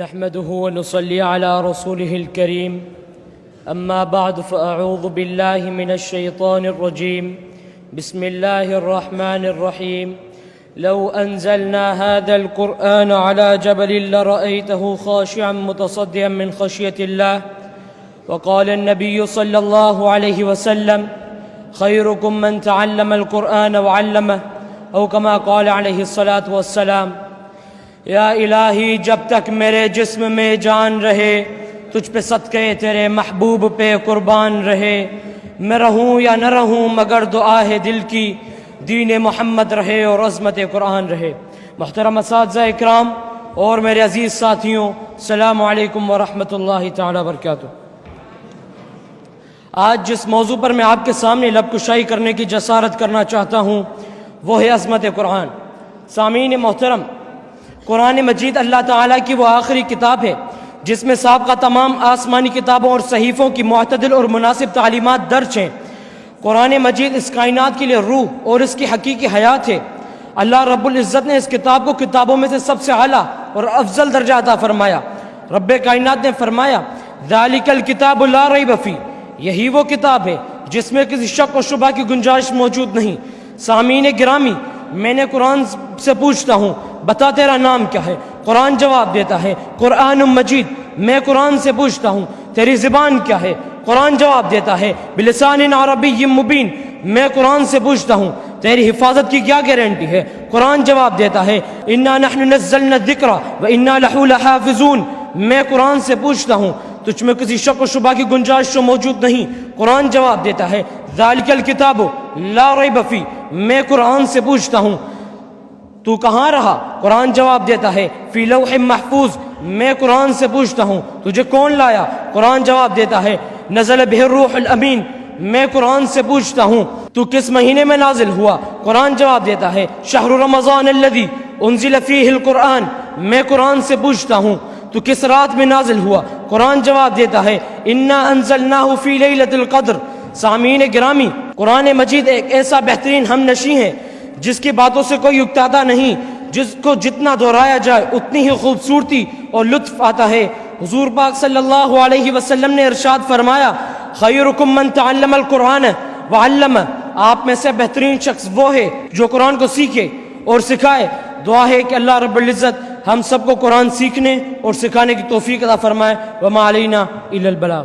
نحمده ونصلي على رسوله الكريم أما بعد فأعوذ بالله من الشيطان الرجيم بسم الله الرحمن الرحيم لو أنزلنا هذا القرآن على جبل لرأيته خاشعا متصدعا من خشية الله وقال النبي صلى الله عليه وسلم خيركم من تعلم القرآن وعلمه أو كما قال عليه الصلاة والسلام یا الہی جب تک میرے جسم میں جان رہے تجھ پہ صدقے تیرے محبوب پہ قربان رہے، میں رہوں یا نہ رہوں مگر دعا ہے دل کی، دین محمد رہے اور عظمت قرآن رہے۔ محترم اساتذہ اکرام اور میرے عزیز ساتھیوں، السلام علیکم ورحمۃ اللہ تعالی وبرکاتہ۔ آج جس موضوع پر میں آپ کے سامنے لب کشائی کرنے کی جسارت کرنا چاہتا ہوں وہ ہے عظمت قرآن۔ سامعین محترم، قرآن مجید اللہ تعالیٰ کی وہ آخری کتاب ہے جس میں سابقہ تمام آسمانی کتابوں اور صحیفوں کی معتدل اور مناسب تعلیمات درج ہیں۔ قرآن مجید اس کائنات کے لیے روح اور اس کی حقیقی حیات ہے۔ اللہ رب العزت نے اس کتاب کو کتابوں میں سے سب سے اعلیٰ اور افضل درجہ عطا فرمایا۔ رب کائنات نے فرمایا ذالک الکتاب لا ریب فیہ، یہی وہ کتاب ہے جس میں کسی شک و شبہ کی گنجائش موجود نہیں۔ سامعین گرامی، میں نے قرآن سے پوچھتا ہوں بتا تیرا نام کیا ہے؟ قرآن جواب دیتا ہے قرآن مجید۔ میں قرآن سے پوچھتا ہوں تیری زبان کیا ہے؟ قرآن جواب دیتا ہے بلسان عربی مبین۔ میں قرآن سے پوچھتا ہوں تیری حفاظت کی کیا گارنٹی ہے؟ قرآن جواب دیتا ہے انا نحن نزلنا الذکر وانا لہ لحافظون۔ میں قرآن سے پوچھتا ہوں تجھ میں کسی شک و شبہ کی گنجائش تو موجود نہیں۔ قرآن جواب دیتا ہے ذالک الکتاب لا ریب فیہ۔ میں قرآن سے پوچھتا ہوں تو کہاں رہا؟ قرآن جواب دیتا ہے فی لوح محفوظ۔ میں قرآن سے پوچھتا ہوں تجھے کون لایا؟ قرآن جواب دیتا ہے نزل بہ الروح الامین۔ میں قرآن سے پوچھتا ہوں تو کس مہینے میں نازل ہوا؟ قرآن جواب دیتا ہے شہر رمضان الذی انزل فیہ القرآن۔ میں قرآن سے پوچھتا ہوں تو کس رات میں نازل ہوا؟ قرآن جواب دیتا ہے انا انزلناہ فی لیلۃ القدر۔ سامعین گرامی، قرآن مجید ایک ایسا بہترین ہم نشیں ہے جس کی باتوں سے کوئی اکتاتا نہیں، جس کو جتنا دہرایا جائے اتنی ہی خوبصورتی اور لطف آتا ہے۔ حضور پاک صلی اللہ علیہ وسلم نے ارشاد فرمایا خیرکم من تعلم القرآن وعلمہ، آپ میں سے بہترین شخص وہ ہے جو قرآن کو سیکھے اور سکھائے۔ دعا ہے کہ اللہ رب العزت ہم سب کو قرآن سیکھنے اور سکھانے کی توفیق عطا فرمائے۔ وما علینا الا البلاغ۔